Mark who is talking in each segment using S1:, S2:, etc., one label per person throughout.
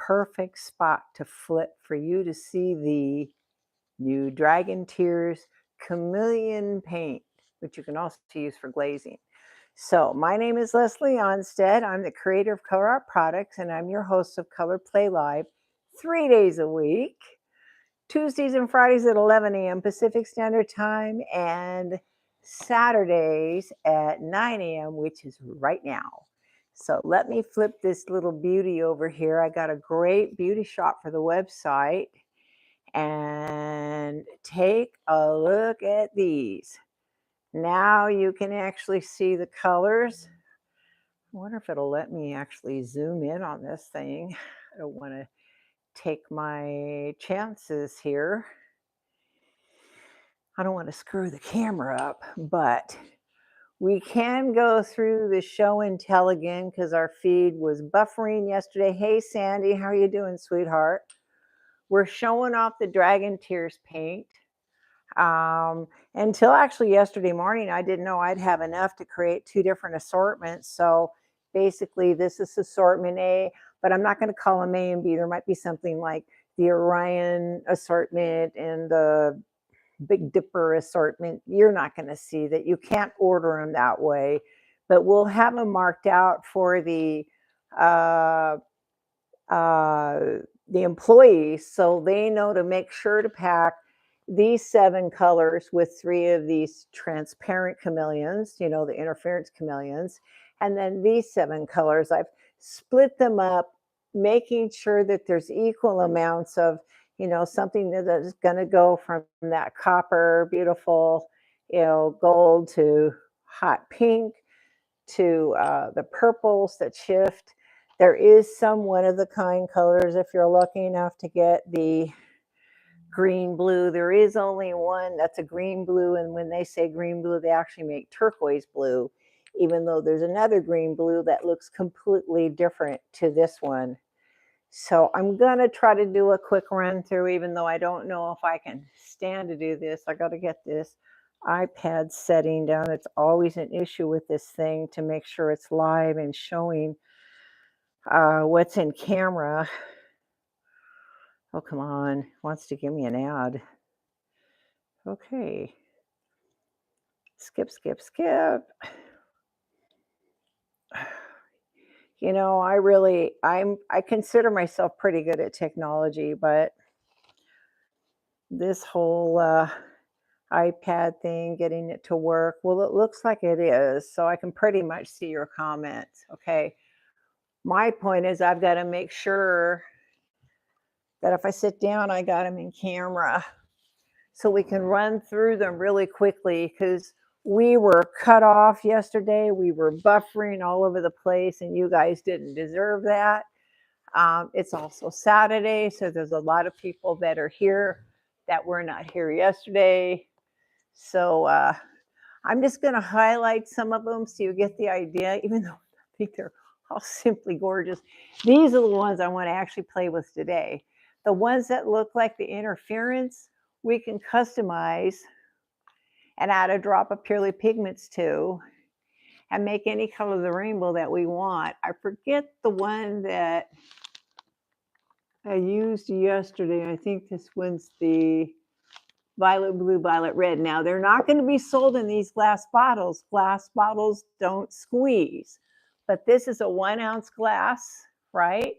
S1: perfect spot to flip for you to see the new Dragon Tears Chameleon paint, which you can also use for glazing. So my name is Leslie Ohnstad. I'm the creator of Color Art Products, and I'm your host of ColorPlay Live 3 days a week, Tuesdays and Fridays at 11 a.m. Pacific Standard Time, and Saturdays at 9 a.m., which is right now. So let me flip this little beauty over here. I got a great beauty shot for the website. And take a look at these. Now you can actually see the colors. I wonder if it'll let me actually zoom in on this thing. I don't want to take my chances here. I don't want to screw the camera up, but we can go through the show and tell again because our feed was buffering yesterday. Hey, Sandy, how are you doing, sweetheart? We're showing off the Dragon Tears paint. Until actually yesterday morning, I didn't know I'd have enough to create 2 different assortments. So basically this is assortment A, but I'm not going to call them A and B. There might be something like the Orion assortment and the Big Dipper assortment. You're not going to see that. You can't order them that way, but we'll have them marked out for the employees so they know to make sure to pack these 7 colors with 3 of these transparent chameleons, you know, the interference chameleons, and then these 7 colors. I've split them up, making sure that there's equal amounts of, you know, something that is going to go from that copper, beautiful, you know, gold to hot pink to the purples that shift. There is some one-of-the-kind colors if you're lucky enough to get the green blue. There is only one that's a green blue, and when they say green blue, they actually make turquoise blue, even though there's another green blue that looks completely different to this one. So I'm gonna try to do a quick run through, even though I don't know if I can stand to do this. I gotta get this iPad setting down. It's always an issue with this thing to make sure it's live and showing what's in camera. Oh, come on. Wants to give me an ad. Okay. Skip, skip, skip. You know, I consider myself pretty good at technology, but this whole iPad thing, getting it to work, well, it looks like it is, so I can pretty much see your comments. Okay. My point is I've got to make sure that if I sit down, I got them in camera so we can run through them really quickly because we were cut off yesterday. We were buffering all over the place, and you guys didn't deserve that. It's also Saturday, so there's a lot of people that are here that were not here yesterday. So I'm just going to highlight some of them so you get the idea, even though I think they're all simply gorgeous. These are the ones I want to actually play with today. The ones that look like the interference, we can customize and add a drop of Purely Pigments to and make any color of the rainbow that we want. I forget the one that I used yesterday. I think this one's the violet blue, violet red. Now, they're not going to be sold in these glass bottles. Glass bottles don't squeeze. But this is a 1 ounce glass, right?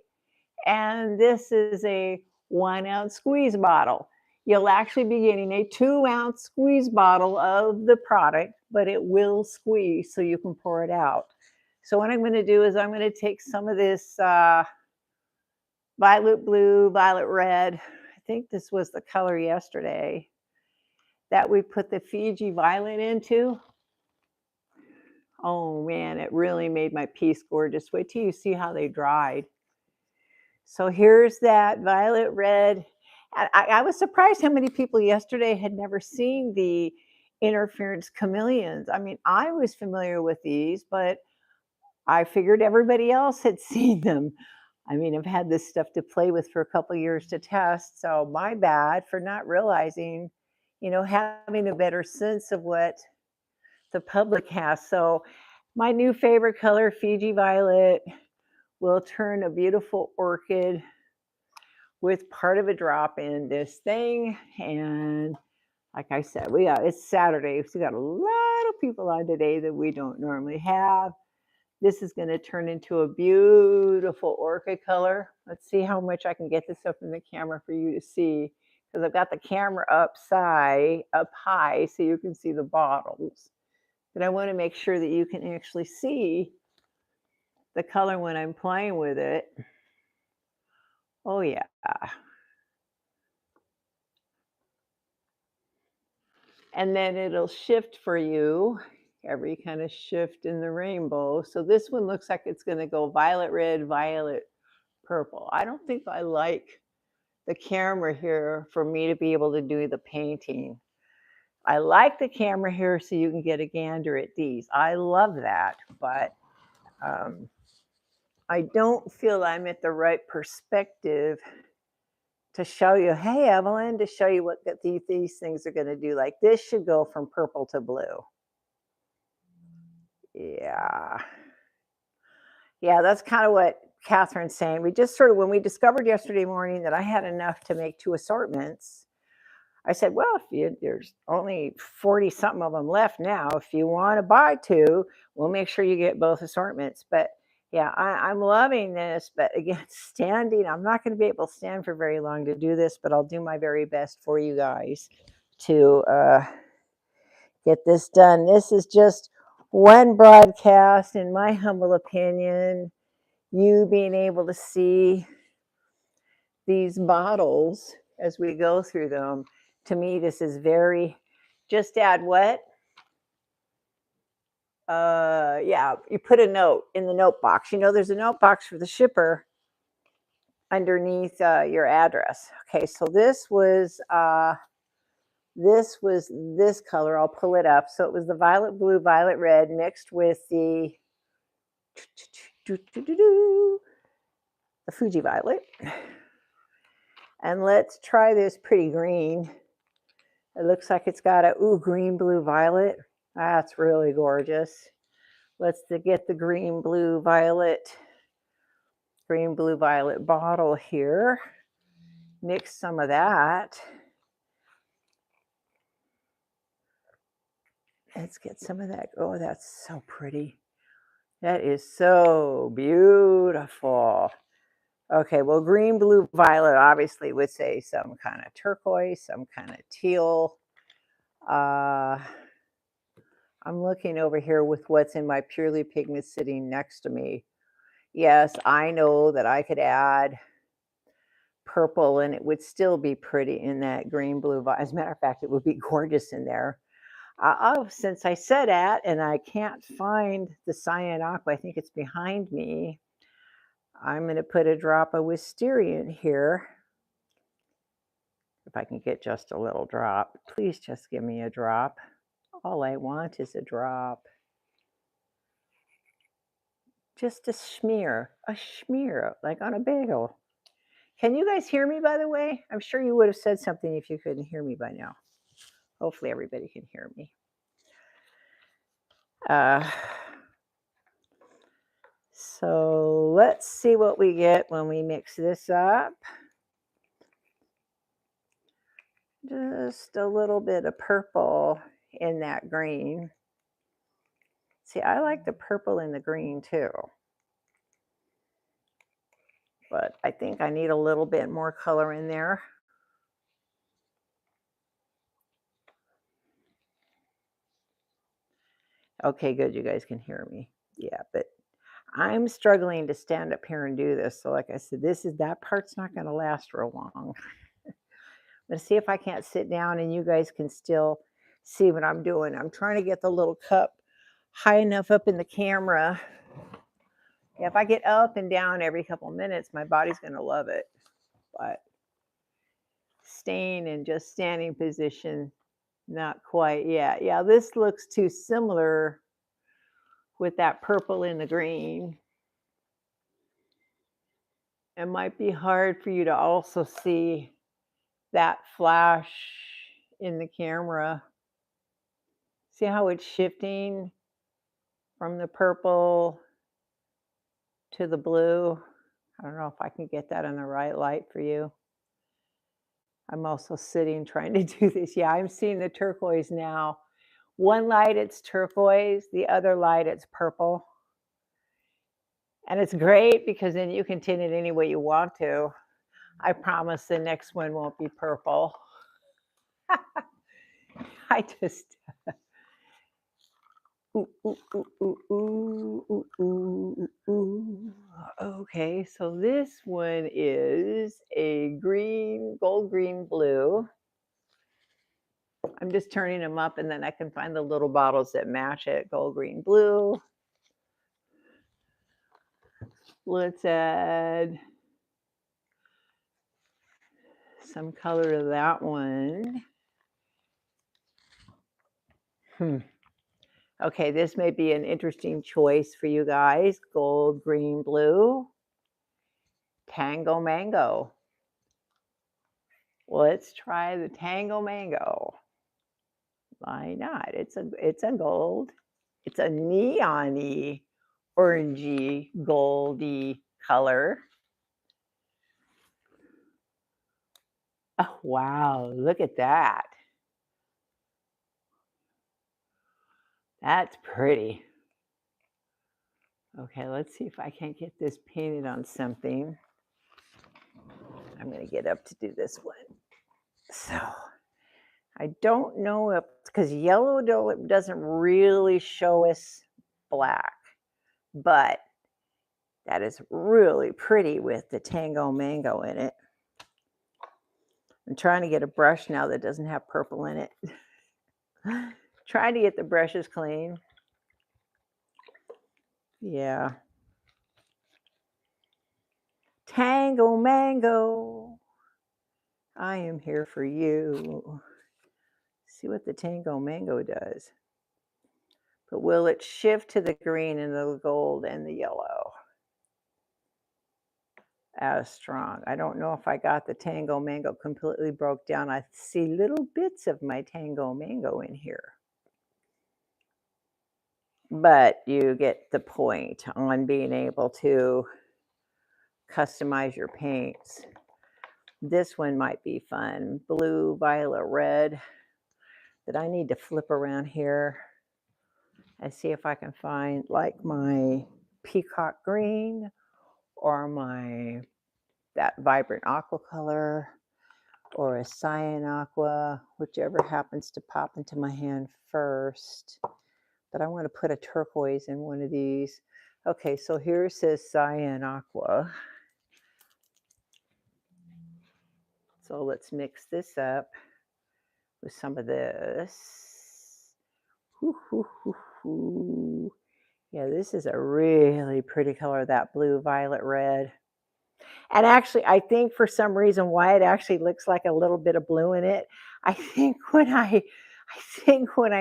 S1: And this is a 1 ounce squeeze bottle. You'll actually be getting a 2 ounce squeeze bottle of the product, but it will squeeze so you can pour it out. So what I'm going to do is I'm going to take some of this violet blue, violet red. I think this was the color yesterday that we put the Fiji violet into. Oh man, it really made my piece gorgeous. Wait till you see how they dried. So here's that violet red. And I was surprised how many people yesterday had never seen the interference chameleons. I mean, I was familiar with these, but I figured everybody else had seen them. I mean, I've had this stuff to play with for a couple years to test. So my bad for not realizing, you know, having a better sense of what the public has. So my new favorite color, Fiji violet, will turn a beautiful orchid with part of a drop in this thing. And like I said, it's Saturday, so we got a lot of people on today that we don't normally have. This is going to turn into a beautiful orchid color. Let's see how much I can get this up in the camera for you to see, because I've got the camera up high so you can see the bottles. But I want to make sure that you can actually see the color when I'm playing with it. Oh yeah. And then it'll shift for you, every kind of shift in the rainbow. So this one looks like it's going to go violet red, violet purple. I don't think I like the camera here for me to be able to do the painting. I like the camera here so you can get a gander at these. I love that, but I don't feel I'm at the right perspective to show you, hey, Evelyn, to show you what these things are going to do. Like this should go from purple to blue. Yeah. Yeah, that's kind of what Catherine's saying. We just sort of, when we discovered yesterday morning that I had enough to make 2 assortments, I said, well, there's only 40 something of them left now. If you want to buy 2, we'll make sure you get both assortments. But yeah, I'm loving this. But again, standing, I'm not going to be able to stand for very long to do this, but I'll do my very best for you guys to get this done. This is just one broadcast, in my humble opinion, you being able to see these bottles as we go through them. To me, this is very, just add what? Yeah, you put a note in the note box. You know, there's a note box for the shipper underneath your address. Okay, so this was this color. I'll pull it up. So it was the violet blue, violet red mixed with the Fuji violet. And let's try this pretty green. It looks like it's got a green, blue, violet. That's really gorgeous. Let's get the green, blue, violet bottle here. Mix some of that. Let's get some of that. Oh, that's so pretty. That is so beautiful. Okay, well, green, blue, violet obviously would say some kind of turquoise, some kind of teal. I'm looking over here with what's in my Purely Pigment sitting next to me. Yes, I know that I could add purple and it would still be pretty in that green, blue. As a matter of fact, it would be gorgeous in there. Since I said that and I can't find the cyan aqua, I think it's behind me, I'm going to put a drop of wisteria in here. If I can get just a little drop, please just give me a drop. All I want is a drop. Just a smear, like on a bagel. Can you guys hear me, by the way? I'm sure you would have said something if you couldn't hear me by now. Hopefully everybody can hear me. So let's see what we get when we mix this up. Just a little bit of purple in that green. See, I like the purple in the green too. But I think I need a little bit more color in there. Okay, good. You guys can hear me. Yeah, but I'm struggling to stand up here and do this. So like I said, that part's not going to last real long. Let's see if I can't sit down and you guys can still see what I'm doing. I'm trying to get the little cup high enough up in the camera. If I get up and down every couple minutes, my body's going to love it. But staying in just standing position, not quite yet. Yeah, this looks too similar with that purple and the green. It might be hard for you to also see that flash in the camera. See how it's shifting from the purple to the blue? I don't know if I can get that in the right light for you. I'm also sitting trying to do this. Yeah, I'm seeing the turquoise now. One light, it's turquoise. The other light, it's purple. And it's great because then you can tint it any way you want to. I promise the next one won't be purple. I just, ooh, ooh, ooh, ooh, ooh, ooh, ooh, ooh. Okay, so this one is a green, gold green blue. I'm just turning them up and then I can find the little bottles that match it. Gold, green, blue. Let's add some color to that one. Okay, this may be an interesting choice for you guys. Gold, green, blue. Tango Mango. Let's try the Tango Mango. Why not? It's a gold. It's a neon-y, orangey, goldy color. Oh, wow, look at that. That's pretty. Okay, let's see if I can't get this painted on something. I'm going to get up to do this one. So I don't know if, because yellow doesn't really show us black, but that is really pretty with the Tango Mango in it. I'm trying to get a brush now that doesn't have purple in it. Trying to get the brushes clean. Yeah. Tango Mango, I am here for you. See what the Tango Mango does. But will it shift to the green and the gold and the yellow as strong? I don't know if I got the Tango Mango completely broke down. I see little bits of my Tango Mango in here. But you get the point on being able to customize your paints. This one might be fun. Blue, violet, red. That I need to flip around here and see if I can find like my peacock green or that vibrant aqua color or a cyan aqua, whichever happens to pop into my hand first. But I want to put a turquoise in one of these. Okay, so here's this cyan aqua. So let's mix this up with some of this. Hoo, hoo, hoo, hoo. Yeah, this is a really pretty color, that blue, violet, red. And actually, I think for some reason why it actually looks like a little bit of blue in it, I think when I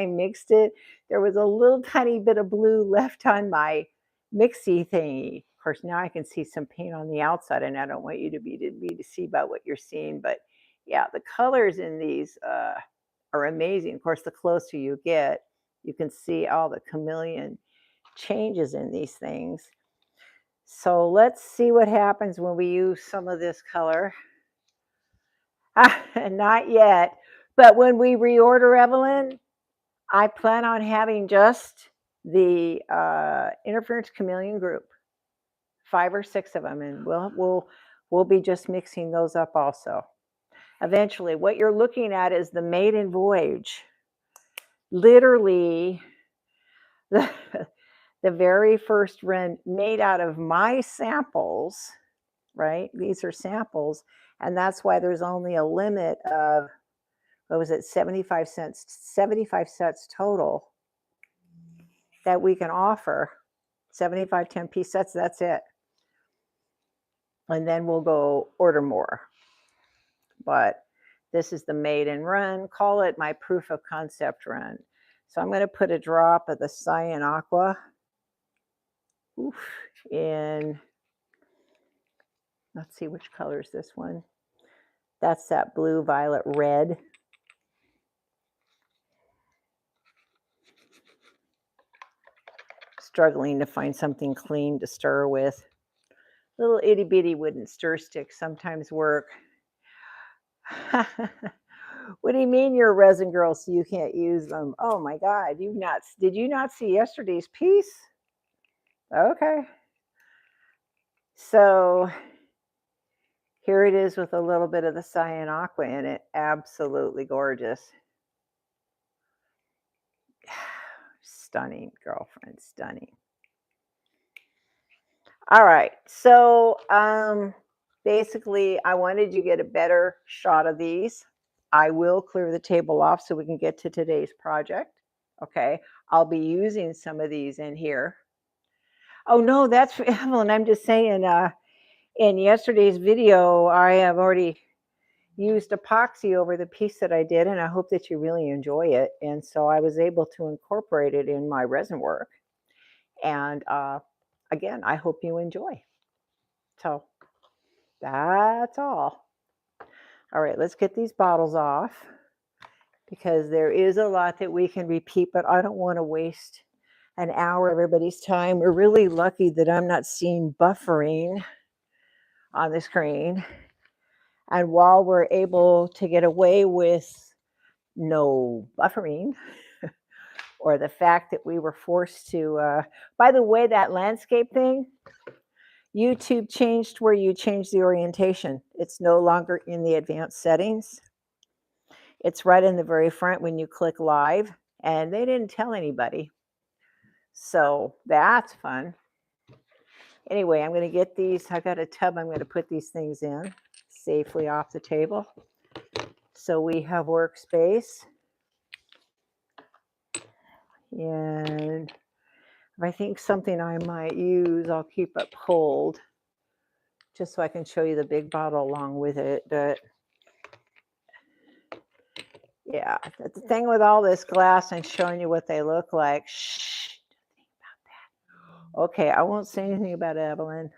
S1: mixed it, there was a little tiny bit of blue left on my mixy thingy. Of course, now I can see some paint on the outside, and I don't want you to be to see about what you're seeing. But yeah, the colors in these are amazing. Of course, the closer you get, you can see all the chameleon changes in these things. So let's see what happens when we use some of this color. Not yet, but when we reorder, Evelyn, I plan on having just the interference chameleon group, 5 or 6 of them, and we'll be just mixing those up also. Eventually, what you're looking at is the maiden voyage. Literally, the very first run made out of my samples, right? These are samples, and that's why there's only a limit of, what was it, 75 sets total that we can offer. 75 10-piece sets, that's it. And then we'll go order more. But this is the maiden run. Call it my proof of concept run. So I'm going to put a drop of the cyan aqua in, let's see which color is this one. That's that blue, violet, red. Struggling to find something clean to stir with. Little itty bitty wooden stir sticks sometimes work. What do you mean you're a resin girl so you can't use them? Oh my God, did you not see yesterday's piece? Okay. So here it is with a little bit of the cyan aqua in it. Absolutely gorgeous. Stunning, girlfriend, stunning. All right. So basically, I wanted you to get a better shot of these. I will clear the table off so we can get to today's project. Okay. I'll be using some of these in here. Oh, no, that's for Evelyn. I'm just saying, in yesterday's video, I have already used epoxy over the piece that I did, and I hope that you really enjoy it. And so I was able to incorporate it in my resin work. And again, I hope you enjoy. So that's all. All right, let's get these bottles off because there is a lot that we can repeat, but I don't want to waste an hour of everybody's time. We're really lucky that I'm not seeing buffering on the screen. And while we're able to get away with no buffering, or the fact that we were forced to, by the way, that landscape thing, YouTube changed where you change the orientation. It's no longer in the advanced settings. It's right in the very front when you click live, and they didn't tell anybody. So that's fun. Anyway, I'm going to get these. I've got a tub I'm going to put these things in safely off the table. So we have workspace. And if I think something I might use, I'll keep it pulled just so I can show you the big bottle along with it. But yeah, the thing with all this glass and showing you what they look like. Shh, don't think about that. Okay, I won't say anything about Evelyn.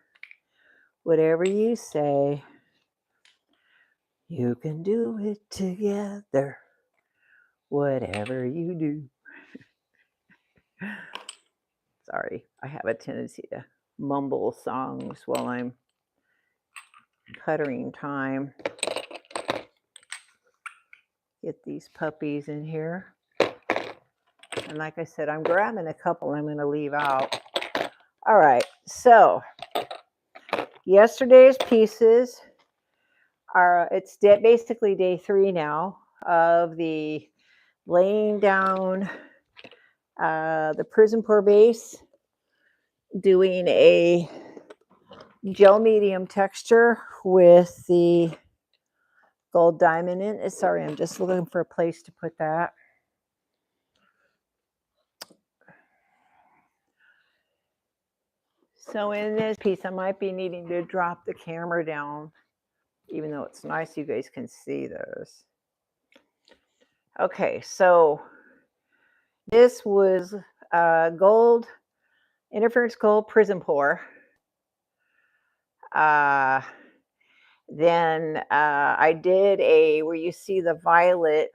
S1: Whatever you say, you can do it together. Whatever you do. Sorry, I have a tendency to mumble songs while I'm puttering time. Get these puppies in here. And like I said, I'm grabbing a couple I'm going to leave out. All right, so yesterday's pieces are, it's basically day 3 now of the laying down the Prism Pour base, doing a gel medium texture with the gold diamond in it. Sorry, I'm just looking for a place to put that. So in this piece, I might be needing to drop the camera down, even though it's nice you guys can see this. Okay, so this was gold, interference gold prism pour. Then I did where you see the violet,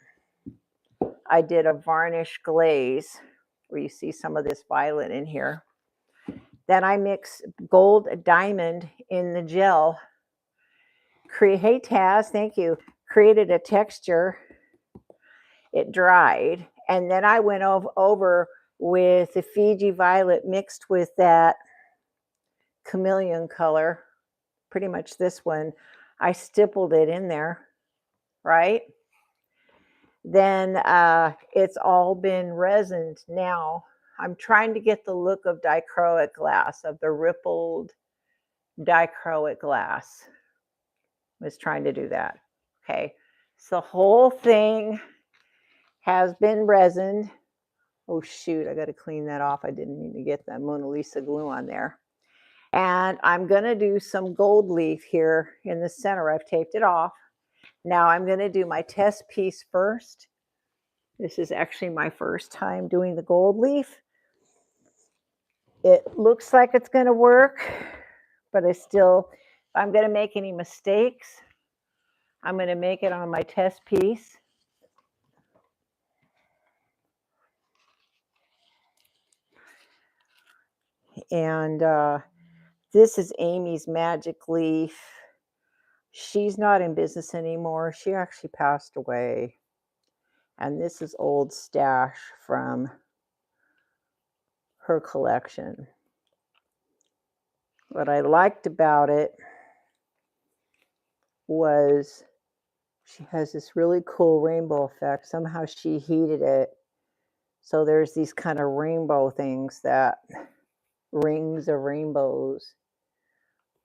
S1: I did a varnish glaze where you see some of this violet in here. Then I mix gold diamond in the gel. Hey Taz, thank you. Created a texture. It dried. And then I went over with the Fiji violet mixed with that chameleon color. Pretty much this one. I stippled it in there, right? Then it's all been resined now. I'm trying to get the look of dichroic glass, of the rippled dichroic glass. I was trying to do that. Okay, so the whole thing has been resined. Oh shoot, I got to clean that off. I didn't mean to get that Mona Lisa glue on there. And I'm going to do some gold leaf here in the center. I've taped it off. Now I'm going to do my test piece first. This is actually my first time doing the gold leaf. It looks like it's going to work, but if I'm going to make any mistakes, I'm going to make it on my test piece. And this is Amy's Magic Leaf. She's not in business anymore. She actually passed away. And this is old stash from her collection. What I liked about it was she has this really cool rainbow effect. Somehow she heated it. So there's these kind of rainbow things, that rings of rainbows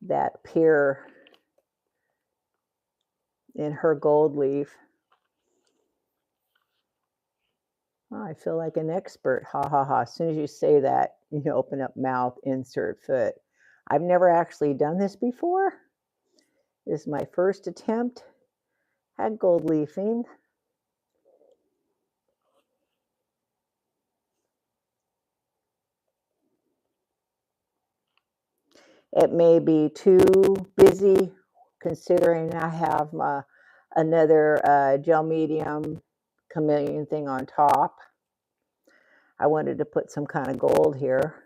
S1: that appear in her gold leaf. Oh, I feel like an expert. Ha ha ha. As soon as you say that, you open up mouth, insert foot. I've never actually done this before. This is my first attempt at gold leafing. It may be too busy considering I have another gel medium chameleon thing on top. I wanted to put some kind of gold here.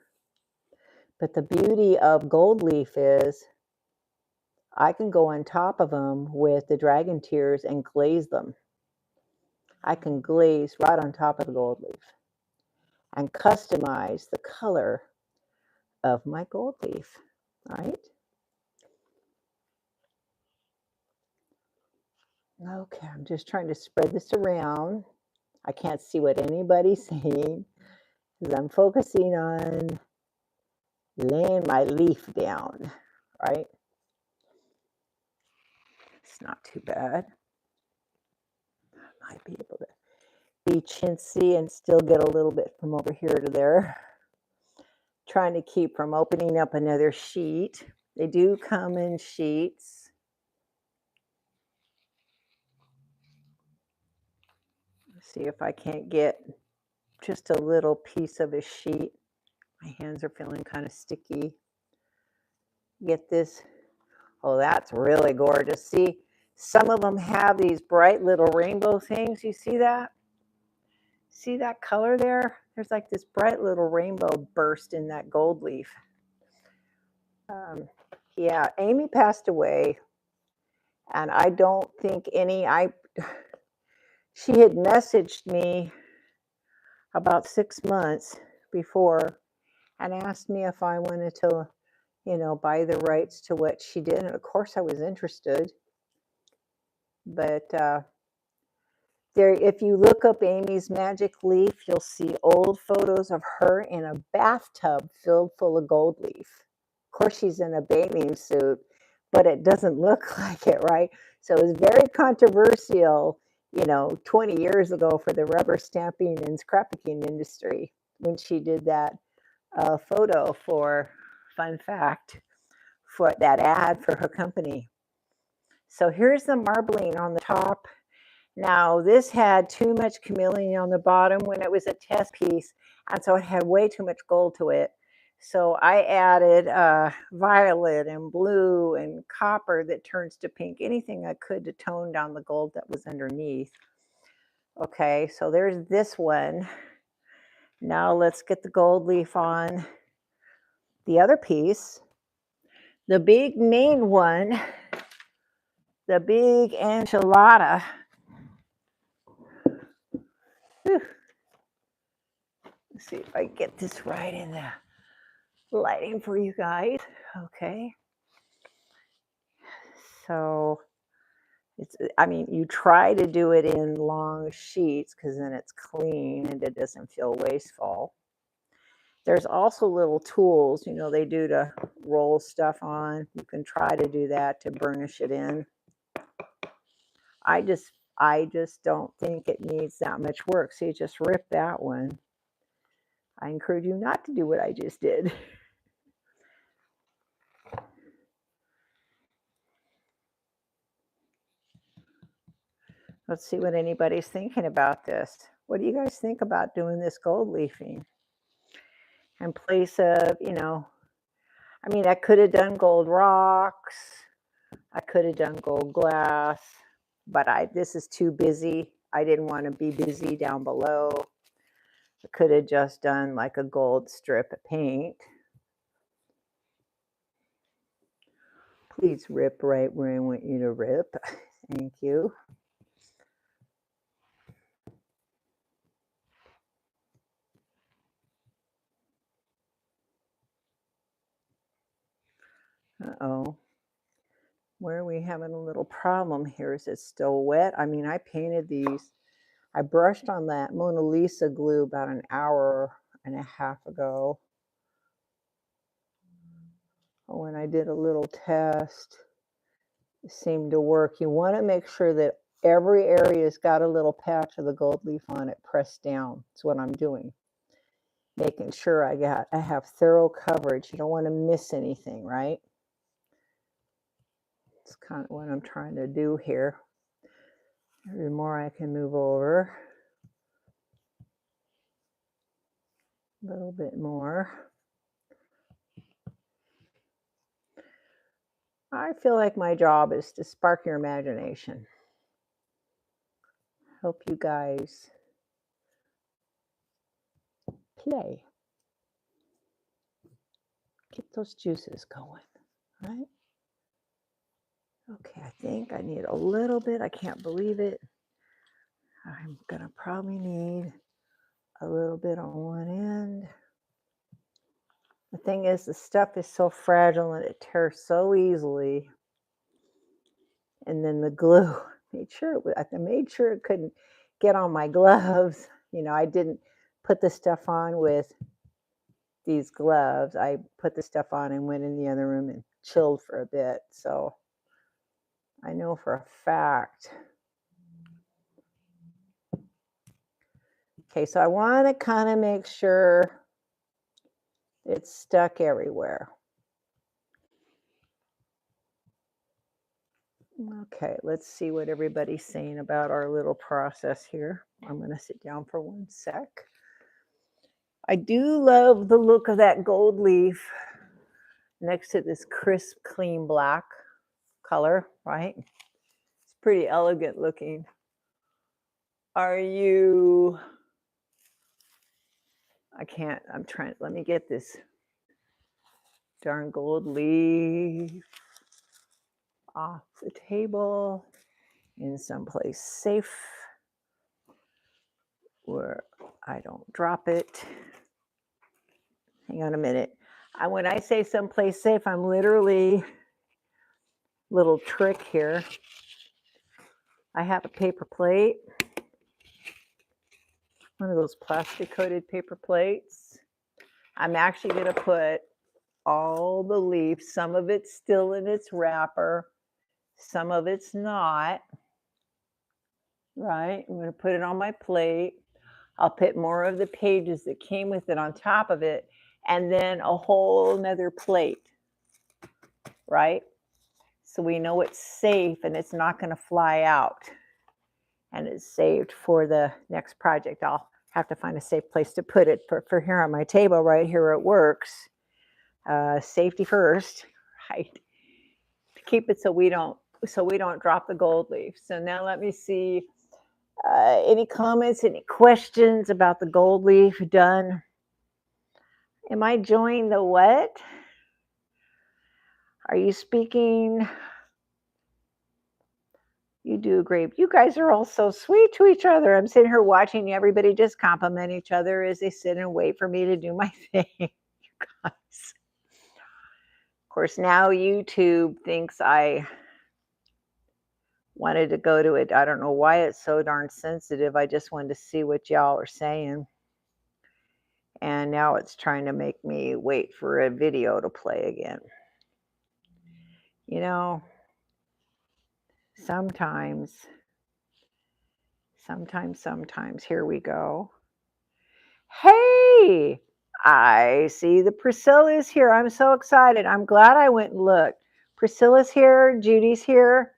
S1: But the beauty of gold leaf is I can go on top of them with the dragon tears and glaze them. I can glaze right on top of the gold leaf and customize the color of my gold leaf, right? Okay, I'm just trying to spread this around. I can't see what anybody's saying because I'm focusing on laying my leaf down, right? It's not too bad. I might be able to be chintzy and still get a little bit from over here to there. Trying to keep from opening up another sheet. They do come in sheets. Let's see if I can't get just a little piece of a sheet. My hands are feeling kind of sticky. Get this. Oh, that's really gorgeous. See, some of them have these bright little rainbow things. You see that? See that color there? There's like this bright little rainbow burst in that gold leaf. Yeah, Amy passed away, and I don't think she had messaged me about 6 months before and asked me if I wanted to, buy the rights to what she did. And of course I was interested. But if you look up Amy's Magic Leaf, you'll see old photos of her in a bathtub filled full of gold leaf. Of course, she's in a bathing suit, but it doesn't look like it, right? So it was very controversial, 20 years ago for the rubber stamping and scrapbooking industry when she did that photo for, fun fact, for that ad for her company. So here's the marbling on the top. Now, this had too much chameleon on the bottom when it was a test piece, and so it had way too much gold to it. So I added violet and blue and copper that turns to pink, anything I could to tone down the gold that was underneath. Okay, so there's this one. Now let's get the gold leaf on the other piece. The big main one, the big enchilada. Whew. Let's see if I get this right in the lighting for you guys. Okay. So you try to do it in long sheets because then it's clean and it doesn't feel wasteful. There's also little tools, they do to roll stuff on. You can try to do that to burnish it in. I just don't think it needs that much work. So you just rip that one. I encourage you not to do what I just did. Let's see what anybody's thinking about this. What do you guys think about doing this gold leafing? In place of, I could have done gold rocks. I could have done gold glass, but this is too busy. I didn't want to be busy down below. I could have just done like a gold strip of paint. Please rip right where I want you to rip. Thank you. Uh-oh. Where are we having a little problem here? Is it still wet? I mean, I painted these. I brushed on that Mona Lisa glue about an hour and a half ago when I did a little test. It seemed to work. You want to make sure that every area's got a little patch of the gold leaf on it pressed down. That's what I'm doing. Making sure I have thorough coverage. You don't want to miss anything, right? It's kind of what I'm trying to do here. The more I can move over. A little bit more. I feel like my job is to spark your imagination. Help you guys play. Get those juices going, right? Okay, I think I need a little bit. I can't believe it. I'm gonna probably need a little bit on one end. The thing is, the stuff is so fragile and it tears so easily. And then the glue, I made sure it couldn't get on my gloves. You know, I didn't put the stuff on with these gloves. I put the stuff on and went in the other room and chilled for a bit. So I know for a fact. Okay, so I want to kind of make sure it's stuck everywhere. Okay, let's see what everybody's saying about our little process here. I'm going to sit down for 1 sec. I do love the look of that gold leaf next to this crisp, clean black color, right? It's pretty elegant looking. Let me get this darn gold leaf off the table in someplace safe where I don't drop it. Hang on a minute. When I say someplace safe, I'm literally, little trick here. I have a paper plate, one of those plastic coated paper plates. I'm actually going to put all the leaves, some of it's still in its wrapper, some of it's not, right? I'm going to put it on my plate. I'll put more of the pages that came with it on top of it, and then a whole nother plate, right? So we know it's safe and it's not going to fly out, and it's saved for the next project. I'll have to find a safe place to put it for here on my table right here at Works. Safety first, right? To keep it so we don't drop the gold leaf. So now let me see. Any comments, any questions about the gold leaf done? Am I enjoying the what? Are you speaking? You do great. You guys are all so sweet to each other. I'm sitting here watching everybody just compliment each other as they sit and wait for me to do my thing. You guys. Of course, now YouTube thinks I wanted to go to it. I don't know why it's so darn sensitive. I just wanted to see what y'all are saying. And now it's trying to make me wait for a video to play again. You know, sometimes, here we go. Hey, I see the Priscilla's here. I'm so excited. I'm glad I went and looked. Priscilla's here. Judy's here.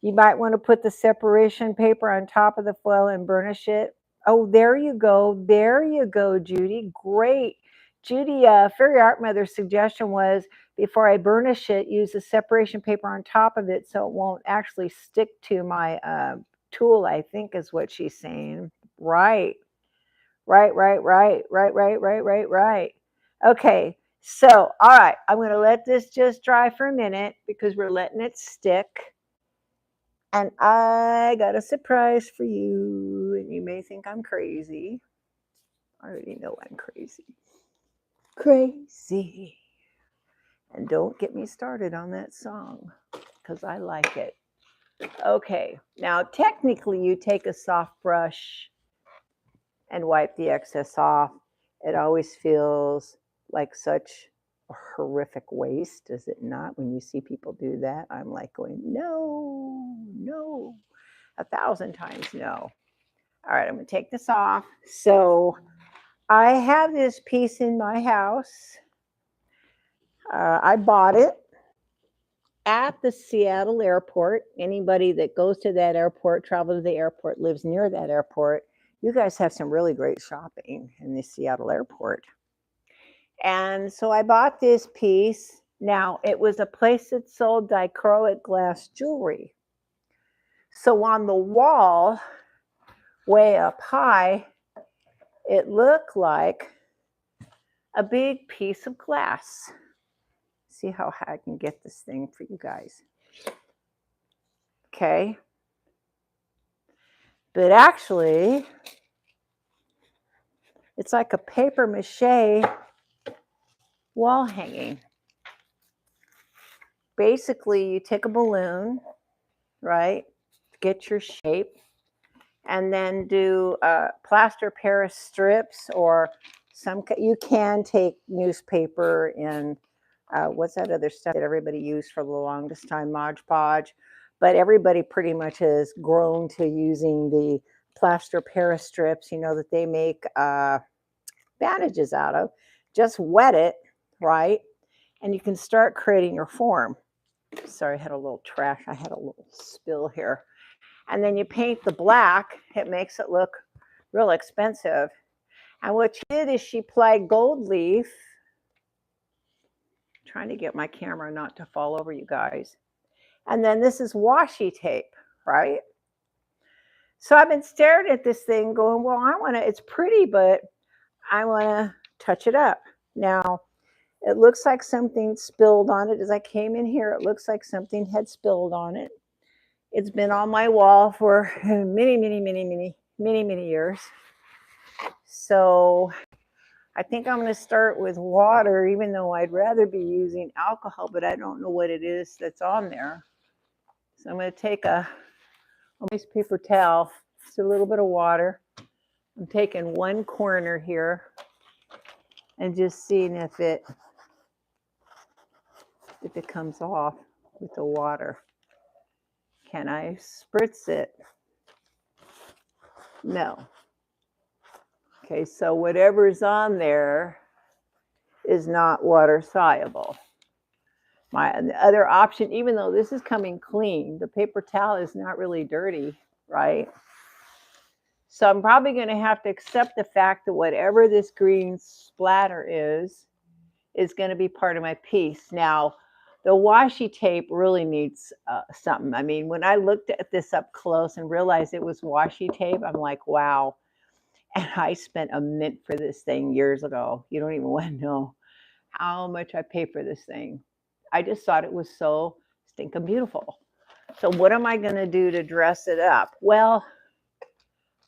S1: You might want to put the separation paper on top of the foil and burnish it. Oh, there you go. There you go, Judy. Great. Judy, Fairy Art Mother's suggestion was before I burnish it, use the separation paper on top of it so it won't actually stick to my tool, I think is what she's saying. Right. Right. Okay. So, all right, I'm going to let this just dry for a minute because we're letting it stick. And I got a surprise for you. And you may think I'm crazy. I already know I'm crazy. Crazy. And don't get me started on that song because I like it. Okay, now technically you take a soft brush and wipe the excess off. It always feels like such a horrific waste, does it not? When you see people do that, I'm like going, no, no, 1,000 times no. All right, I'm gonna take this off. So I have this piece in my house. I bought it at the Seattle airport. Anybody that goes to that airport, travels to the airport, lives near that airport, you guys have some really great shopping in the Seattle airport. And so I bought this piece. Now, it was a place that sold dichroic glass jewelry. So on the wall, way up high, it looked like a big piece of glass. See how high I can get this thing for you guys. Okay. But actually, it's like a paper mache wall hanging. Basically, you take a balloon, right? Get your shape, and then do plaster Paris strips, or you can take newspaper and what's that other stuff that everybody used for the longest time, Mod Podge. But everybody pretty much has grown to using the plaster Paris strips, you know, that they make bandages out of. Just wet it, right? And you can start creating your form. Sorry, I had a little spill here. And then you paint the black. It makes it look real expensive. And what she did is she applied gold leaf. I'm trying to get my camera not to fall over, you guys. And then this is washi tape, right? So I've been staring at this thing going, well, it's pretty, but I want to touch it up. Now, it looks like something spilled on it. As I came in here, it looks like something had spilled on it. It's been on my wall for many years. So I think I'm going to start with water, even though I'd rather be using alcohol, but I don't know what it is that's on there. So I'm going to take a nice paper towel, just a little bit of water. I'm taking one corner here and just seeing if it comes off with the water. Can I spritz it? No. Okay, so whatever's on there is not water soluble. My other option, even though this is coming clean, the paper towel is not really dirty, right? So I'm probably going to have to accept the fact that whatever this green splatter is going to be part of my piece. Now, the washi tape really needs something. I mean, when I looked at this up close and realized it was washi tape, I'm like, wow. And I spent a mint for this thing years ago. You don't even want to know how much I paid for this thing. I just thought it was so stinking beautiful. So what am I going to do to dress it up? Well,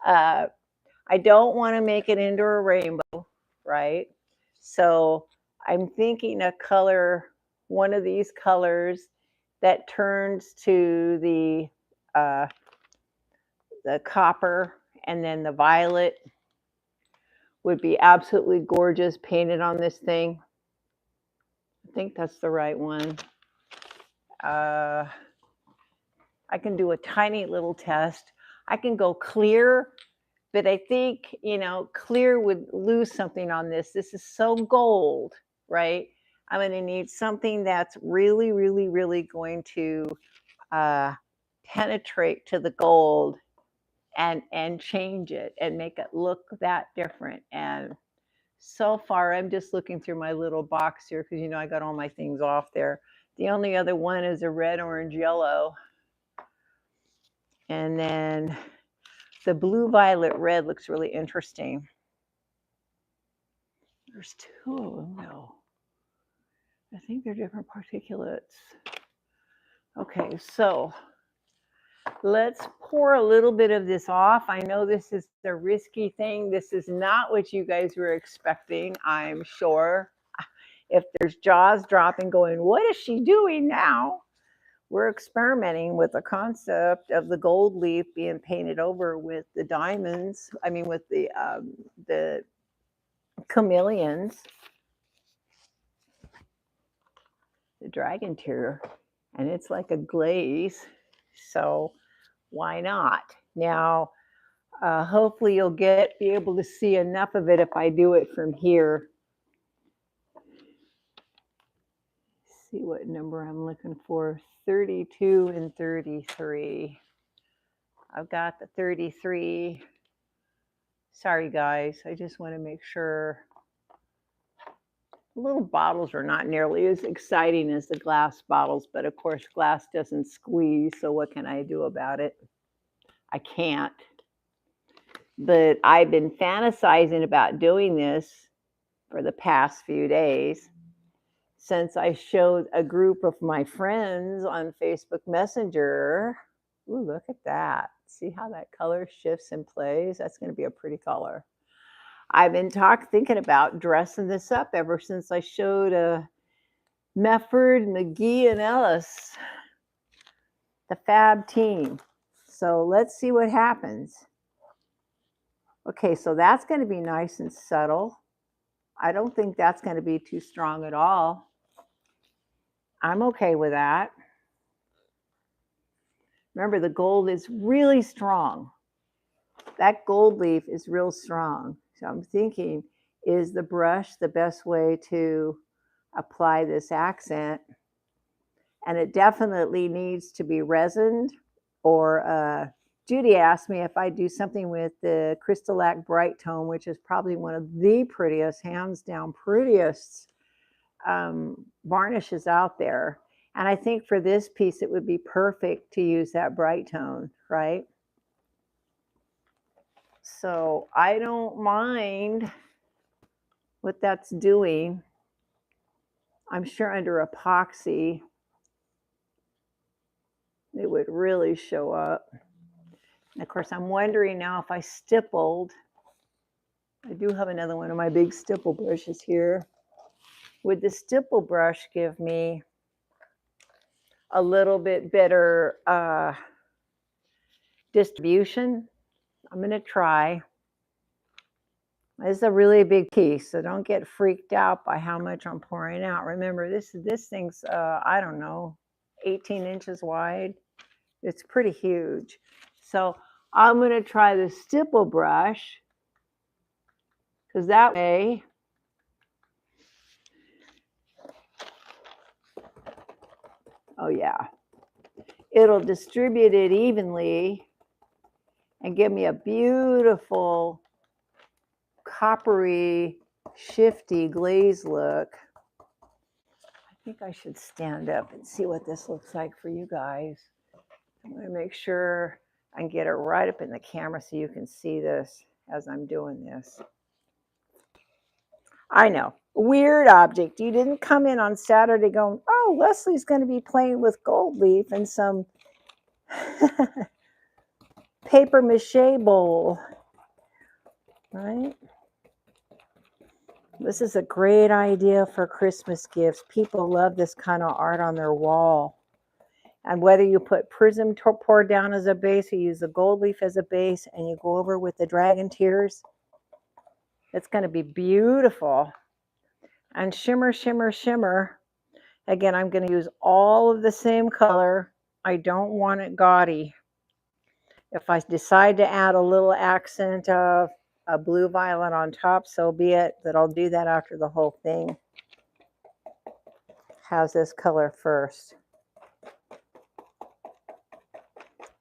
S1: I don't want to make it into a rainbow, right? So I'm thinking a color, one of these colors that turns to the copper, and then the violet would be absolutely gorgeous painted on this thing. I think that's the right one. I can do a tiny little test. I can go clear, but I think, you know, clear would lose something on this. This is so gold, right? I'm going to need something that's really, really, really going to penetrate to the gold and change it and make it look that different. And so far, I'm just looking through my little box here because, you know, I got all my things off there. The only other one is a red, orange, yellow. And then the blue, violet, red looks really interesting. There's two of them, though. I think they're different particulates. Okay, so let's pour a little bit of this off. I know this is a risky thing. This is not what you guys were expecting, I'm sure. If there's jaws dropping going, what is she doing now? We're experimenting with the concept of the gold leaf being painted over with the diamonds. I mean, with the chameleons, the dragon tear, and it's like a glaze. So why not? Now, hopefully you'll be able to see enough of it if I do it from here. See what number I'm looking for. 32 and 33. I've got the 33. Sorry, guys. I just want to make sure. Little bottles are not nearly as exciting as the glass bottles, but of course, glass doesn't squeeze. So what can I do about it? I can't. But I've been fantasizing about doing this for the past few days since I showed a group of my friends on Facebook Messenger. Ooh, look at that. See how that color shifts and plays? That's going to be a pretty color. I've been thinking about dressing this up ever since I showed Mefford, McGee, and Ellis, the Fab team. So let's see what happens. Okay, so that's going to be nice and subtle. I don't think that's going to be too strong at all. I'm okay with that. Remember, the gold is really strong. That gold leaf is real strong. So I'm thinking, is the brush the best way to apply this accent? And it definitely needs to be resined, or Judy asked me if I do something with the Crystalac Bright Tone, which is probably one of the prettiest, hands down prettiest varnishes out there. And I think for this piece, it would be perfect to use that bright tone, right? So I don't mind what that's doing. I'm sure under epoxy, it would really show up. And of course, I'm wondering now if I stippled. I do have another one of my big stipple brushes here. Would the stipple brush give me a little bit better distribution? I'm going to try. This is a really big piece, so don't get freaked out by how much I'm pouring out. Remember, this thing's, I don't know, 18 inches wide. It's pretty huge. So I'm going to try the stipple brush, because that way oh yeah, it'll distribute it evenly and give me a beautiful coppery, shifty glaze look. I think I should stand up and see what this looks like for you guys. I'm going to make sure I can get it right up in the camera so you can see this as I'm doing this. I know, weird object. You didn't come in on Saturday going, oh, Leslie's going to be playing with gold leaf and some paper mache bowl, right? This is a great idea for Christmas gifts. People love this kind of art on their wall. And whether you put prism pour down as a base, or use the gold leaf as a base, and you go over with the dragon tears, it's going to be beautiful. And shimmer, shimmer, shimmer. Again, I'm going to use all of the same color. I don't want it gaudy. If I decide to add a little accent of a blue violet on top, so be it, that I'll do that after the whole thing has this color first.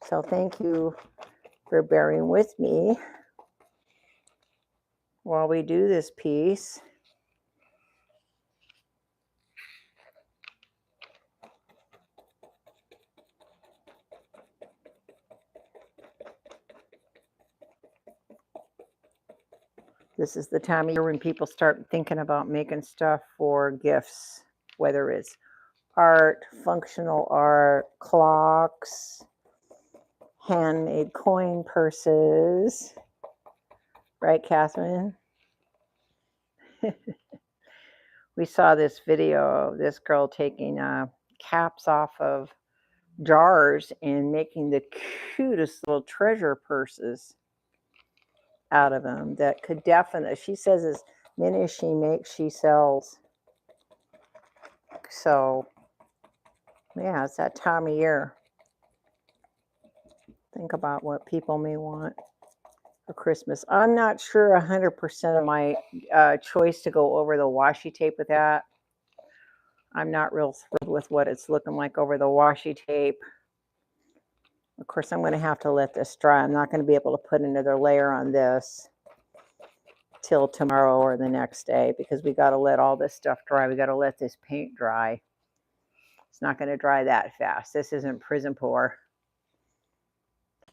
S1: So thank you for bearing with me while we do this piece. This is the time of year when people start thinking about making stuff for gifts. whether it's art, functional art, clocks, handmade coin purses. Right, Catherine? We saw this video of this girl taking caps off of jars and making the cutest little treasure purses out of them that could definitely, she says, as many as she makes, she sells. So, yeah, it's that time of year. Think about what people may want for Christmas. I'm not sure 100% of my choice to go over the washi tape with that. I'm not real thrilled with what it's looking like over the washi tape. Of course, I'm going to have to let this dry. I'm not going to be able to put another layer on this till tomorrow or the next day because we got to let all this stuff dry. We got to let this paint dry. It's not going to dry that fast. This isn't prison pour.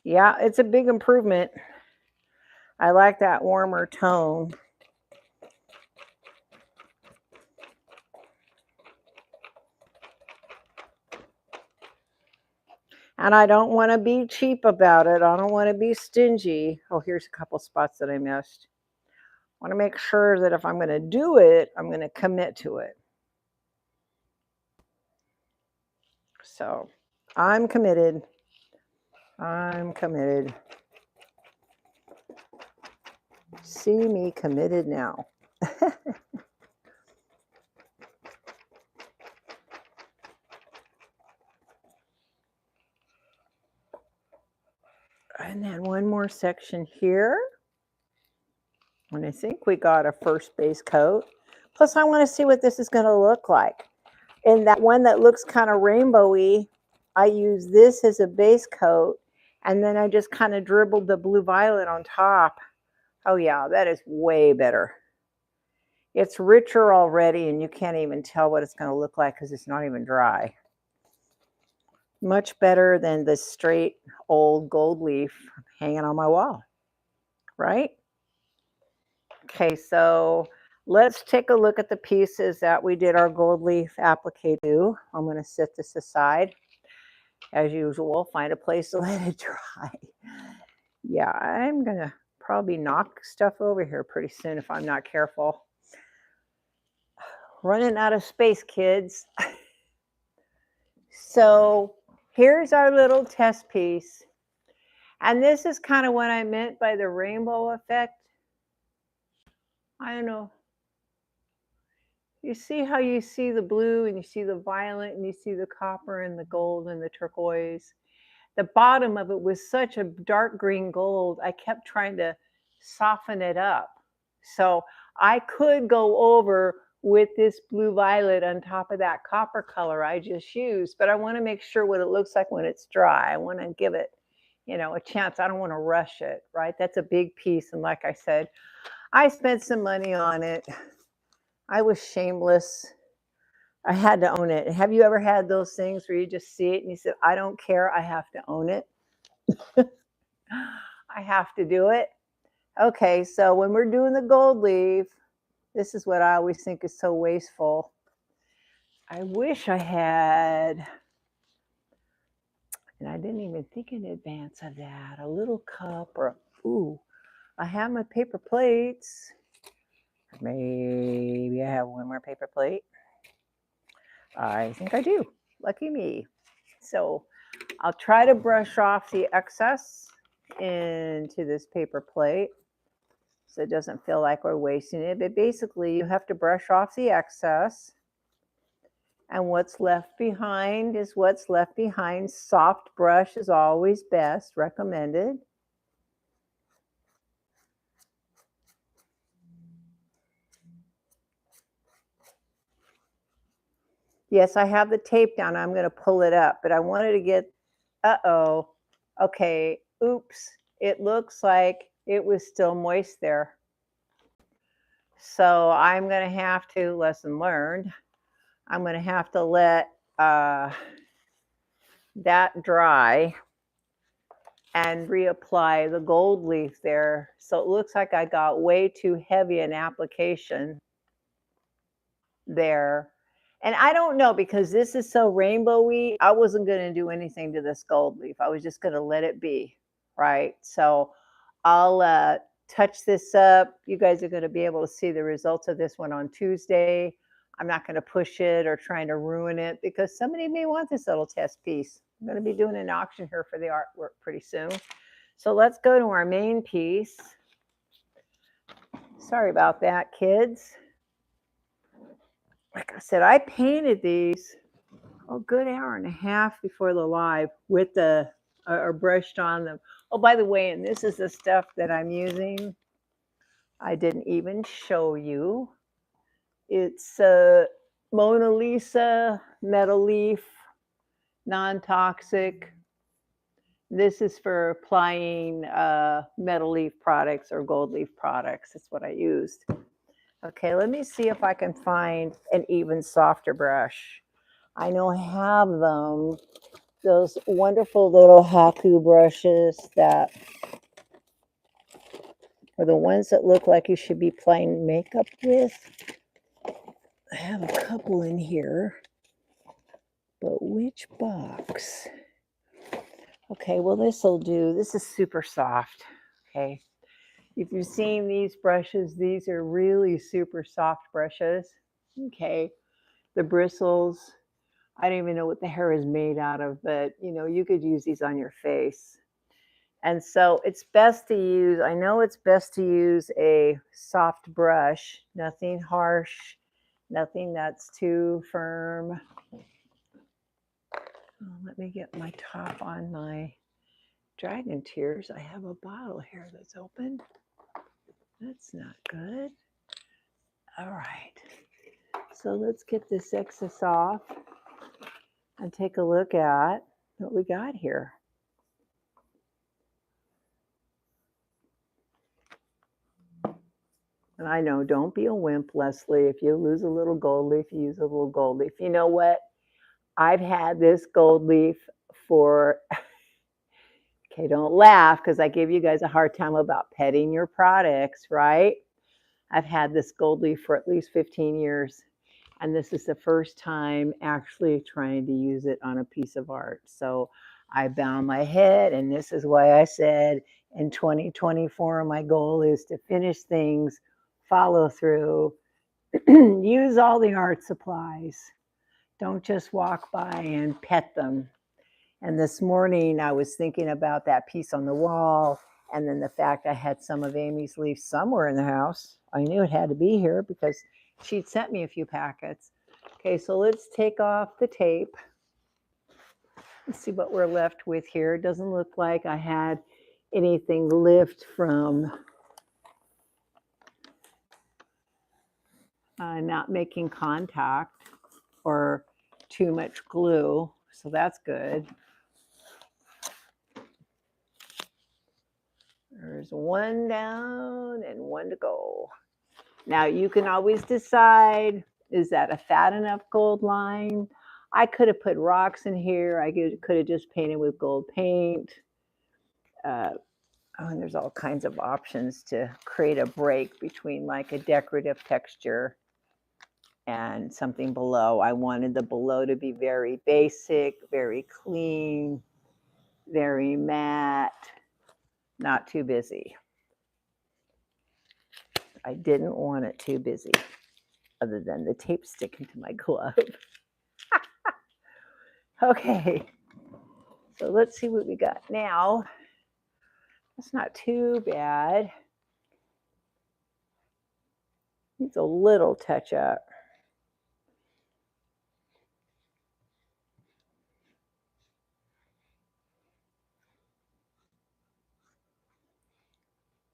S1: Yeah, it's a big improvement. I like that warmer tone. And I don't want to be cheap about it. I don't want to be stingy. Oh, here's a couple spots that I missed. I want to make sure that if I'm going to do it, I'm going to commit to it. So I'm committed. I'm committed. See me committed now. And then one more section here. And I think we got a first base coat. Plus, I want to see what this is going to look like. And that one that looks kind of rainbowy, I use this as a base coat. And then I just kind of dribbled the blue violet on top. Oh, yeah, that is way better. It's richer already, and you can't even tell what it's going to look like because it's not even dry. Much better than the straight old gold leaf hanging on my wall, right? Okay, so let's take a look at the pieces that we did our gold leaf applique to. I'm going to set this aside. As usual, find a place to let it dry. Yeah, I'm going to probably knock stuff over here pretty soon if I'm not careful. Running out of space, kids. So here's our little test piece. And this is kind of what I meant by the rainbow effect. I don't know. You see how you see the blue and you see the violet and you see the copper and the gold and the turquoise. The bottom of it was such a dark green gold, I kept trying to soften it up. So I could go over with this blue violet on top of that copper color I just used, but I want to make sure what it looks like when it's dry. I want to give it, you know, a chance. I don't want to rush it, right? That's a big piece. And like I said, I spent some money on it. I was shameless. I had to own it. Have you ever had those things where you just see it and you said, I don't care, I have to own it? I have to do it. Okay, so when we're doing the gold leaf, this is what I always think is so wasteful. I wish I had, and I didn't even think in advance of that, a little cup or, ooh, I have my paper plates. Maybe I have one more paper plate. I think I do. Lucky me. So I'll try to brush off the excess into this paper plate so it doesn't feel like we're wasting it. But basically, you have to brush off the excess. And what's left behind is what's left behind. Soft brush is always best, recommended. Yes, I have the tape down. I'm going to pull it up, but I wanted to get, okay, oops. It looks like it was still moist there. So I'm going to have to, lesson learned, I'm going to have to let that dry and reapply the gold leaf there. So it looks like I got way too heavy an application there. And I don't know, because this is so rainbowy, I wasn't going to do anything to this gold leaf. I was just going to let it be, right? So I'll touch this up. You guys are going to be able to see the results of this one on Tuesday. I'm not going to push it or trying to ruin it, because somebody may want this little test piece. I'm going to be doing an auction here for the artwork pretty soon. So let's go to our main piece. Sorry about that, kids. Like I said, I painted these a good hour and a half before the live with the or brushed on them. Oh, by the way, and this is the stuff that I'm using. I didn't even show you. It's Mona Lisa metal leaf, non-toxic. This is for applying metal leaf products or gold leaf products. That's what I used. Okay, let me see if I can find an even softer brush. I know I have them, those wonderful little Haku brushes that are the ones that look like you should be playing makeup with. I have a couple in here, but which box? Okay, well, this will do. This is super soft, okay? If you've seen these brushes, these are really super soft brushes, okay? The bristles, I don't even know what the hair is made out of, but, you know, you could use these on your face. And so it's best to use, I know it's best to use a soft brush, nothing harsh, nothing that's too firm. Oh, let me get my top on my Dragon Tears. I have a bottle here that's open. That's not good. All right. So let's get this excess off and take a look at what we got here. And I know, don't be a wimp, Leslie. If you lose a little gold leaf, you use a little gold leaf. You know what? I've had this gold leaf for, okay, don't laugh, because I give you guys a hard time about petting your products, right? I've had this gold leaf for at least 15 years. And this is the first time actually trying to use it on a piece of art. So I bound my head, and this is why I said in 2024, my goal is to finish things, follow through, use all the art supplies. Don't just walk by and pet them. And this morning I was thinking about that piece on the wall, and then the fact I had some of Amy's leaves somewhere in the house. I knew it had to be here because she'd sent me a few packets. Okay, so let's take off the tape. Let's see what we're left with here. It doesn't look like I had anything lift from not making contact or too much glue, so that's good. There's one down and one to go. Now you can always decide, is that a fat enough gold line? I could have put rocks in here. I could have just painted with gold paint. And there's all kinds of options to create a break between like a decorative texture and something below. I wanted the below to be very basic, very clean, very matte, not too busy. I didn't want it too busy, other than the tape sticking to my glove. Okay, so let's see what we got now. That's not too bad. Needs a little touch up.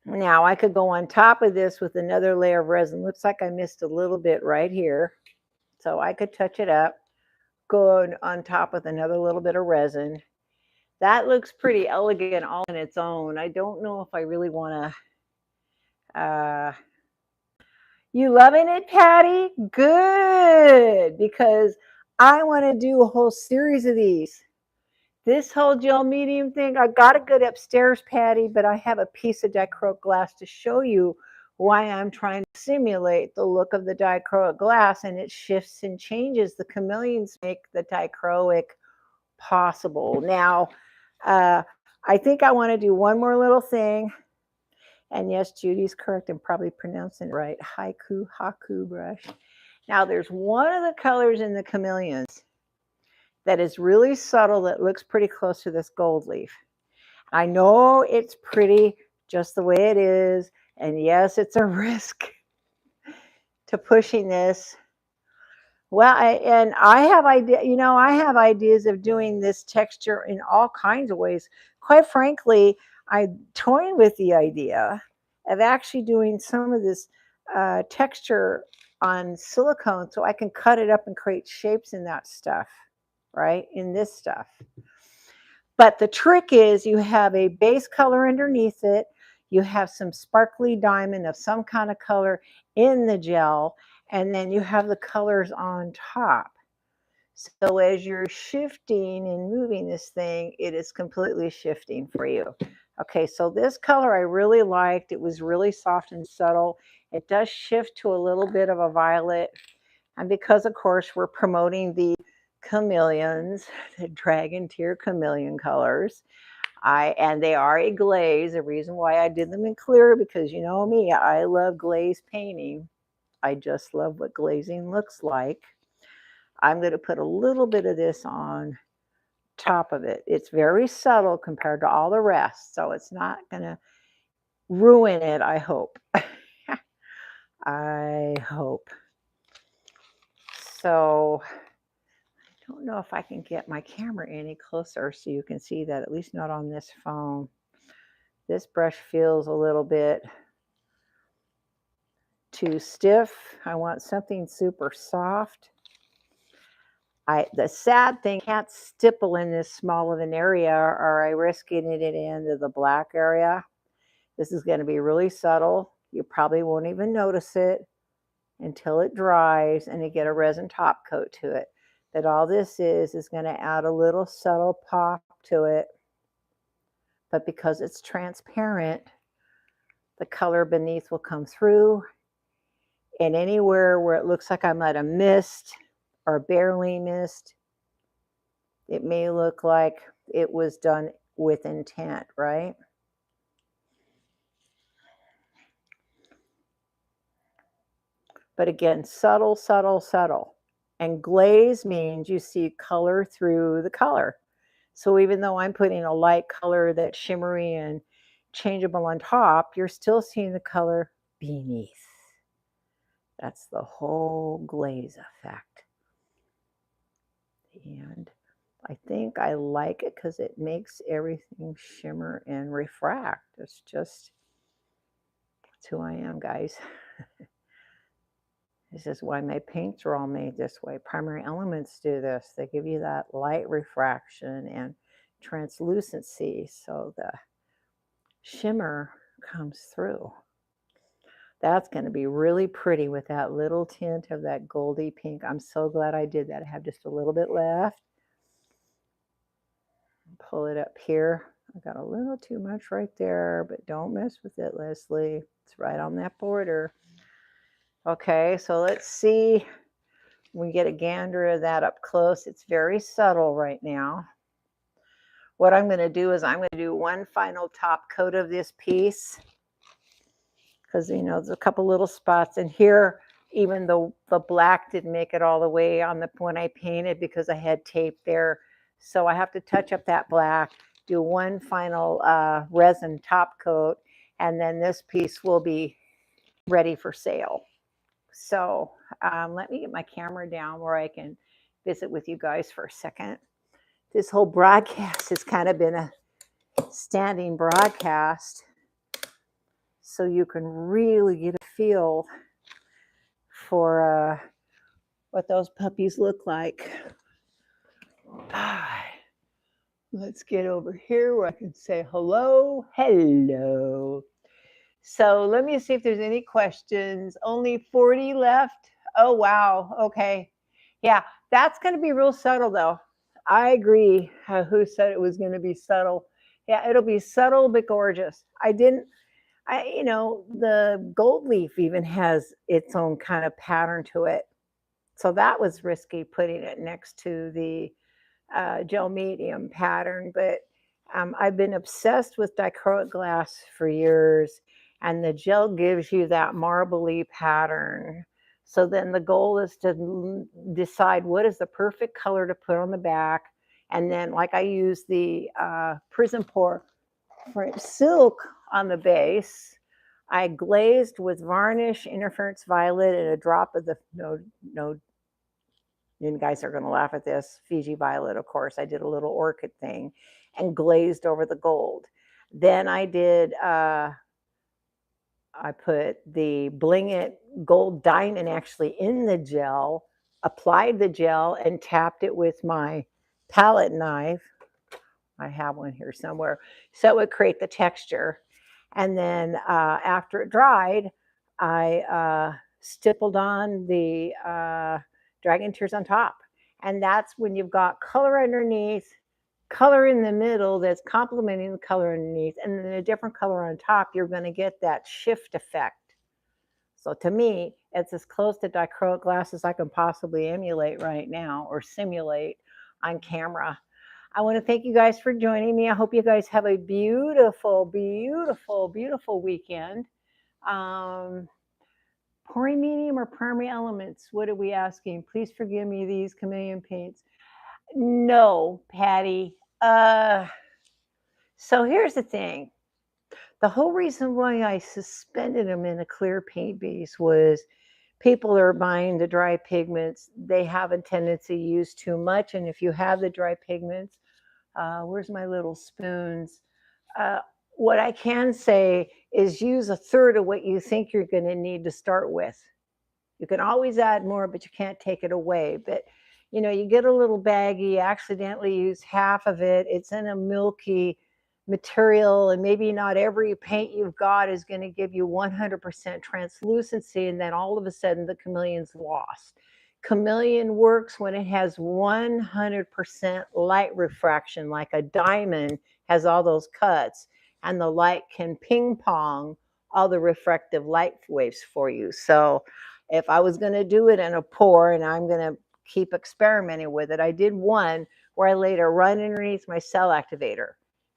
S1: Now I could go on top of this with another layer of resin. Looks like I missed a little bit right here. So I could touch it up, go on top with another little bit of resin. That looks pretty elegant all on its own. I don't know if I really want to. You loving it, Patty? Good, because I want to do a whole series of these. This whole gel medium thing, I got to go upstairs, Patty, but I have a piece of dichroic glass to show you why I'm trying to simulate the look of the dichroic glass, and it shifts and changes. The chameleons make the dichroic possible. Now, I think I want to do one more little thing. And yes, Judy's correct. I'm probably pronouncing it right. Haku brush. Now, there's one of the colors in the chameleons that is really subtle that looks pretty close to this gold leaf. I know it's pretty just the way it is. And yes, it's a risk to pushing this. Well, I have I have ideas of doing this texture in all kinds of ways. Quite frankly, I'm toying with the idea of actually doing some of this texture on silicone so I can cut it up and create shapes in that stuff, right? In this stuff. But the trick is you have a base color underneath it. You have some sparkly diamond of some kind of color in the gel, and then you have the colors on top. So as you're shifting and moving this thing, it is completely shifting for you. Okay, so this color I really liked. It was really soft and subtle. It does shift to a little bit of a violet. And because, of course, we're promoting the chameleons, the dragon tear chameleon colors, and they are a glaze. The reason why I did them in clear, because you know me, I love glaze painting. I just love what glazing looks like. I'm going to put a little bit of this on top of it. It's very subtle compared to all the rest, so it's not going to ruin it, I hope. I hope. So I don't know if I can get my camera any closer so you can see that, at least not on this phone. This brush feels a little bit too stiff. I want something super soft. The sad thing, I can't stipple in this small of an area or I risk getting it into the black area. This is going to be really subtle. You probably won't even notice it until it dries and you get a resin top coat to it. That all this is going to add a little subtle pop to it. But because it's transparent, the color beneath will come through. And anywhere where it looks like I might have missed or barely missed, it may look like it was done with intent, right? But again, subtle, subtle, subtle. And glaze means you see color through the color. So even though I'm putting a light color that's shimmery and changeable on top, you're still seeing the color beneath. That's the whole glaze effect. And I think I like it because it makes everything shimmer and refract. It's just, that's who I am, guys. This is why my paints are all made this way. Primary Elements do this. They give you that light refraction and translucency so the shimmer comes through. That's going to be really pretty with that little tint of that goldy pink. I'm so glad I did that. I have just a little bit left. Pull it up here. I got a little too much right there, but don't mess with it, Leslie. It's right on that border. Okay, so let's see. We get a gander of that up close. It's very subtle right now. What I'm going to do is I'm going to do one final top coat of this piece. Because, you know, there's a couple little spots. And here, even though the black didn't make it all the way on the when I painted because I had tape there. So I have to touch up that black, do one final resin top coat, and then this piece will be ready for sale. So let me get my camera down where I can visit with you guys for a second. This whole broadcast has kind of been a standing broadcast, so you can really get a feel for what those puppies look like. Let's get over here where I can say hello. Hello. So let me see if there's any questions. Only 40 left. Oh, wow. Okay. Yeah, that's going to be real subtle, though. I agree. Who said it was going to be subtle? Yeah, it'll be subtle but gorgeous. I didn't The gold leaf even has its own kind of pattern to it. So that was risky putting it next to the gel medium pattern, but I've been obsessed with dichroic glass for years, and the gel gives you that marbly pattern. So then the goal is to decide what is the perfect color to put on the back. And then, like, I use the Prism Pour French silk on the base. I glazed with varnish, interference violet, and a drop of the no, you guys are going to laugh at this, Fiji violet, of course. I did a little orchid thing and glazed over the gold. Then I put the Bling It gold diamond actually in the gel, applied the gel, and tapped it with my palette knife. I have one here somewhere. So it would create the texture. And then after it dried, I stippled on the dragon tears on top. And that's when you've got color underneath, color in the middle that's complementing the color underneath, and then a different color on top, you're going to get that shift effect. So to me, it's as close to dichroic glass as I can possibly emulate right now or simulate on camera. I want to thank you guys for joining me. I hope you guys have a beautiful, beautiful, beautiful weekend. Pouring medium or primary elements? What are we asking? Please forgive me these chameleon paints. No, Patty. So here's the thing. The whole reason why I suspended them in a clear paint base was people are buying the dry pigments. They have a tendency to use too much. And if you have the dry pigments, where's my little spoons? What I can say is use a third of what you think you're going to need to start with. You can always add more, but you can't take it away. But you get a little baggy, accidentally use half of it. It's in a milky material, and maybe not every paint you've got is going to give you 100% translucency, and then all of a sudden the chameleon's lost. Chameleon works when it has 100% light refraction, like a diamond has all those cuts, and the light can ping pong all the refractive light waves for you. So if I was going to do it in a pour, and I'm going to keep experimenting with it, I did one where I laid a run underneath my cell activator.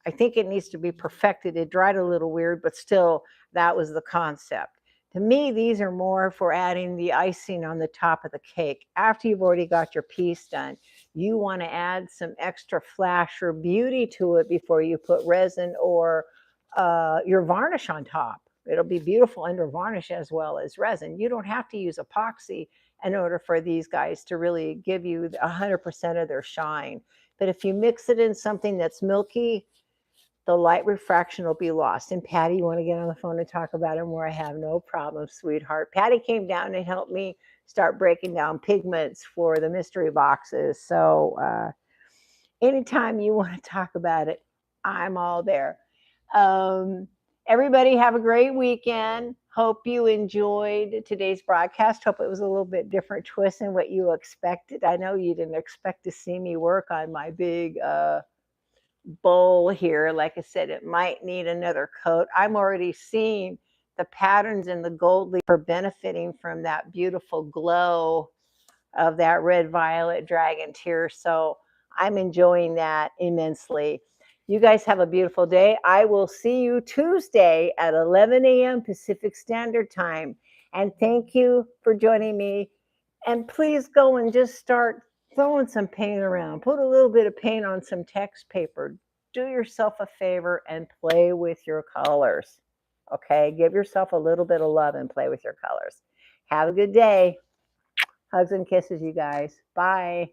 S1: I think it needs to be perfected. It dried a little weird, but still, that was the concept. To me, these are more for adding the icing on the top of the cake. After you've already got your piece done, you want to add some extra flash or beauty to it before you put resin or your varnish on top. It'll be beautiful under varnish as well as resin. You don't have to use epoxy in order for these guys to really give you 100% of their shine. But if you mix it in something that's milky, the light refraction will be lost. And Patty, you want to get on the phone and talk about it more? I have no problem, sweetheart. Patty came down and helped me start breaking down pigments for the mystery boxes. So anytime you want to talk about it, I'm all there. Everybody have a great weekend. Hope you enjoyed today's broadcast. Hope it was a little bit different twist than what you expected. I know you didn't expect to see me work on my big bowl here. Like I said, it might need another coat. I'm already seeing the patterns in the gold leaf are benefiting from that beautiful glow of that red violet dragon tear. So I'm enjoying that immensely. You guys have a beautiful day. I will see you Tuesday at 11 a.m. Pacific Standard Time. And thank you for joining me. And please go and just start throwing some paint around. Put a little bit of paint on some text paper. Do yourself a favor and play with your colors. Okay? Give yourself a little bit of love and play with your colors. Have a good day. Hugs and kisses, you guys. Bye.